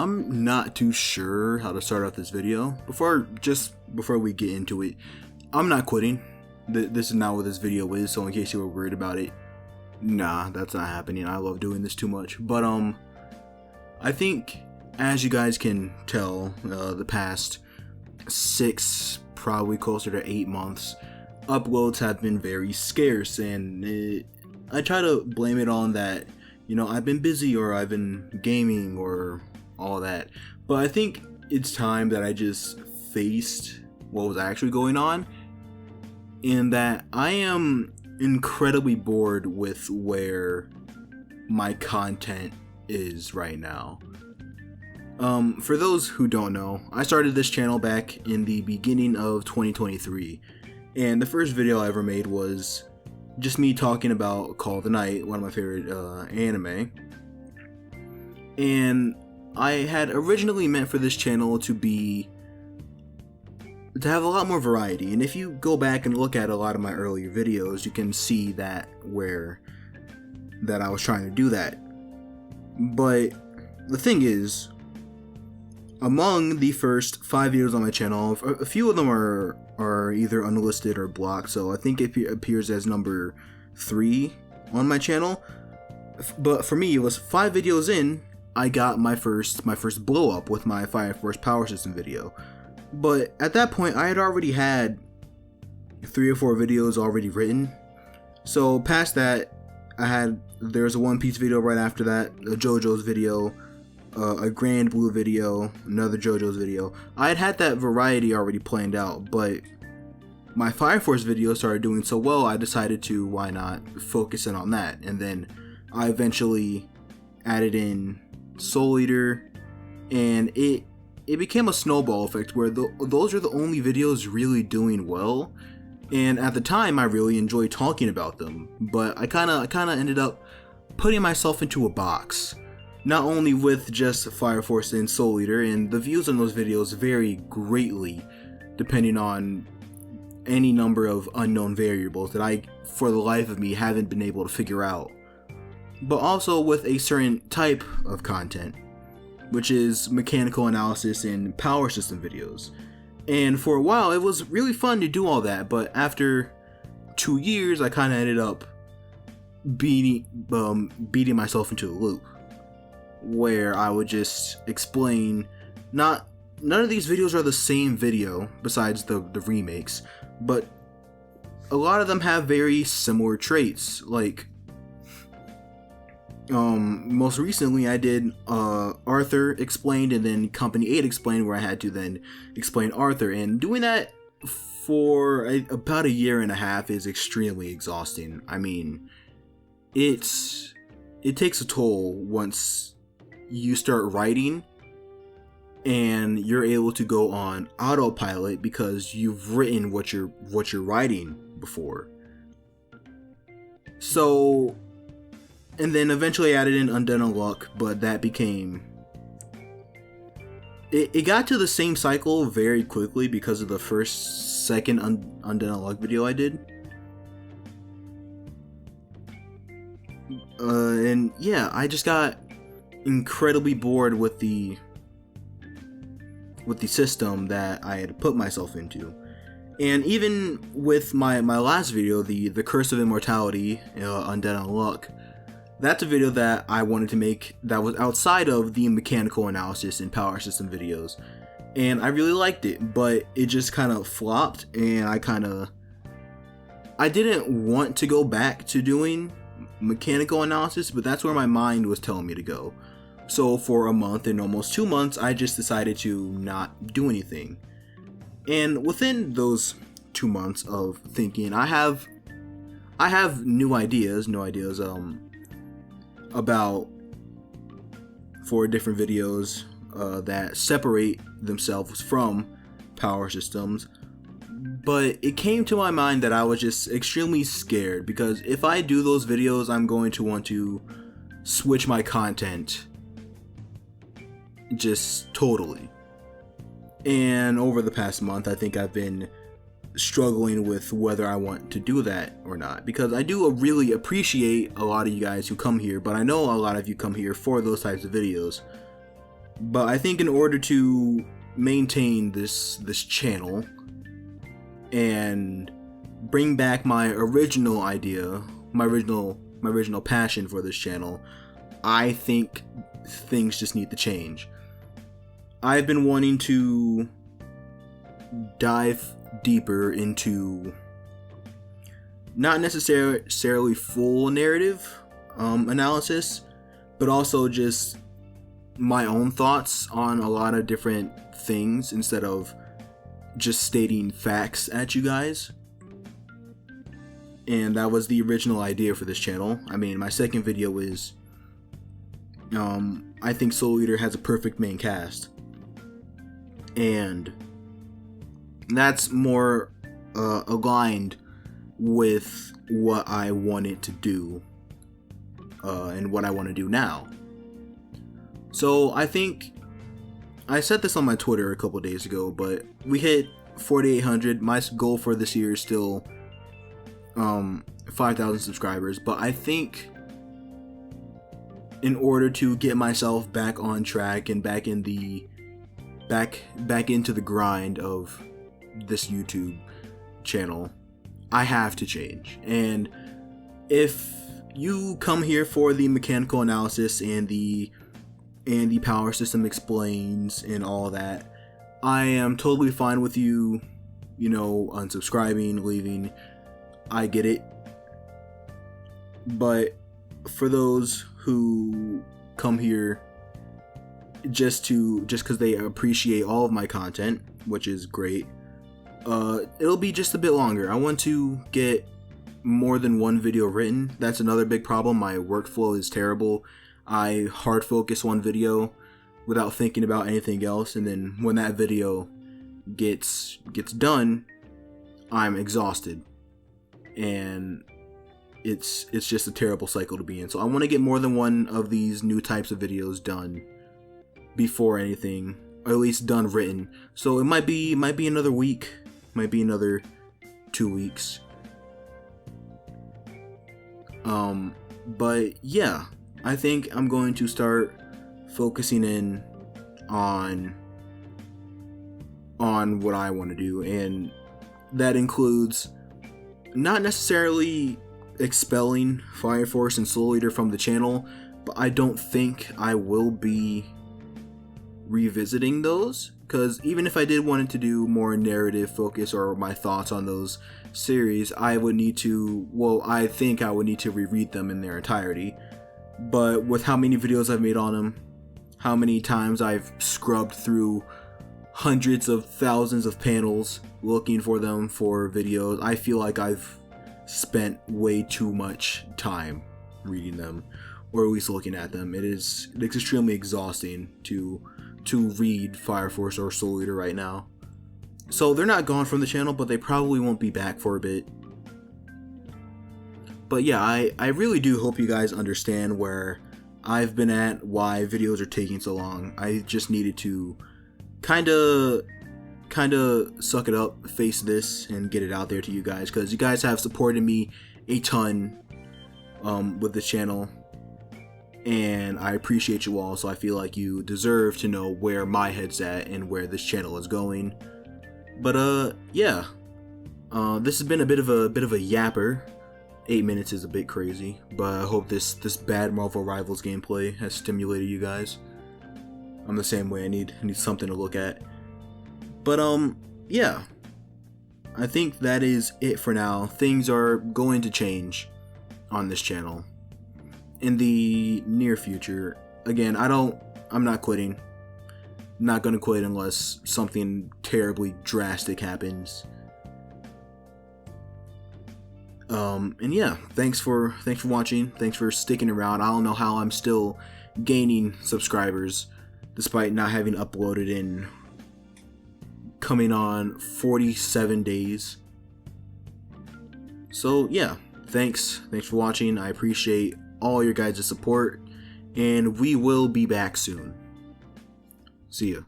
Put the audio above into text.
I'm not too sure how to start out this video. Before we get into it, I'm not quitting. This is not what this video is, so in case you were worried about it, nah, that's not happening. I love doing this too much. But I think, as you guys can tell, the past 6, probably closer to 8 months, uploads have been very scarce, and I try to blame it on that, I've been busy or I've been gaming or all that. But I think it's time that I just faced what was actually going on, and that I am incredibly bored with where my content is right now. For those who don't know, I started this channel back in the beginning of 2023, and the first video I ever made was just me talking about Call of the Night, one of my favorite anime. And I had originally meant for this channel to have a lot more variety, and if you go back and look at a lot of my earlier videos, you can see that I was trying to do that. But the thing is, among the first 5 videos on my channel, a few of them are either unlisted or blocked, so I think it appears as number 3 on my channel. But for me, it was 5 videos in, I got my first blow up with my Fire Force Power System video. But at that point, I had already had 3 or 4 videos already written. So past that, there's a One Piece video right after that, a JoJo's video, a Grand Blue video, another JoJo's video. I had that variety already planned out, but my Fire Force video started doing so well, I decided to, why not, focus in on that. And then I eventually added in Soul Eater, and it became a snowball effect where those are the only videos really doing well. And at the time, I really enjoyed talking about them, but I kind of ended up putting myself into a box. Not only with just Fire Force and Soul Eater, and the views on those videos vary greatly depending on any number of unknown variables that I, for the life of me, haven't been able to figure out. But also with a certain type of content, which is mechanical analysis and power system videos. And for a while, it was really fun to do all that, but after 2 years, I kind of ended up beating myself into a loop, where I would just explain, none of these videos are the same video, besides the remakes, but a lot of them have very similar traits. Like, most recently I did Arthur Explained, and then Company 8 Explained, where I had to then explain Arthur, and doing that for about a year and a half is extremely exhausting. I mean, it takes a toll once you start writing and you're able to go on autopilot because you've written what you're writing before. So, and then eventually I added in Undead Unluck, but that became... It got to the same cycle very quickly because of the second Undead Unluck video I did. And yeah, I just got incredibly bored with the system that I had put myself into. And even with my last video, the Curse of Immortality, Undead Unluck, that's a video that I wanted to make that was outside of the mechanical analysis and power system videos, and I really liked it, but it just kind of flopped, and I didn't want to go back to doing mechanical analysis, but that's where my mind was telling me to go. So for a month and almost 2 months, I just decided to not do anything. And within those 2 months of thinking, I have new ideas about 4 different videos that separate themselves from power systems. But it came to my mind that I was just extremely scared, because if I do those videos, I'm going to want to switch my content just totally. And over the past month, I think I've been struggling with whether I want to do that or not, because I do really appreciate a lot of you guys who come here, but I know a lot of you come here for those types of videos. But I think in order to maintain this channel and bring back my original idea, my original passion for this channel, I think things just need to change. I've been wanting to dive deeper into not necessarily full narrative analysis, but also just my own thoughts on a lot of different things instead of just stating facts at you guys. And that was the original idea for this channel. I mean, my second video is I think Soul Eater has a perfect main cast, and that's more aligned with what I wanted to do and what I want to do now. So I think I said this on my Twitter a couple days ago, but we hit 4,800. My goal for this year is still 5,000 subscribers, but I think in order to get myself back on track and back into the grind of this YouTube channel, I have to change. And if you come here for the mechanical analysis and the power system explains and all that, I am totally fine with you, unsubscribing, leaving. I get it. But for those who come here just because they appreciate all of my content, which is great, it'll be just a bit longer. I want to get more than one video written. That's another big problem. My workflow is terrible. I hard focus one video without thinking about anything else, and then when that video gets done, I'm exhausted, and it's just a terrible cycle to be in. So I want to get more than one of these new types of videos done before anything, or at least done written. So it might be another week, might be another 2 weeks. But yeah, I think I'm going to start focusing in on what I want to do, and that includes not necessarily expelling Fire Force and Soul Eater from the channel, but I don't think I will be revisiting those, because even if I did want to do more narrative focus or my thoughts on those series, I would need to, I think I would need to reread them in their entirety. But with how many videos I've made on them, how many times I've scrubbed through hundreds of thousands of panels looking for them for videos, I feel like I've spent way too much time reading them, or at least looking at them. It's extremely exhausting to read Fire Force or Soul Eater right now. So they're not gone from the channel, but they probably won't be back for a bit. But yeah, I really do hope you guys understand where I've been at, why videos are taking so long. I just needed to kind of suck it up, face this, and get it out there to you guys, because you guys have supported me a ton with the channel, and I appreciate you all. So I feel like you deserve to know where my head's at and where this channel is going. But yeah, this has been a bit of a yapper. 8 minutes is a bit crazy, but I hope this bad Marvel Rivals gameplay has stimulated you guys. I'm the same way. I need something to look at. But yeah, I think that is it for now. Things are going to change on this channel in the near future. Again, I'm not quitting. Not gonna quit unless something terribly drastic happens. And yeah, thanks for watching. Thanks for sticking around. I don't know how I'm still gaining subscribers despite not having uploaded in coming on 47 days. So yeah, thanks for watching. I appreciate all your guys' support, and we will be back soon. See ya.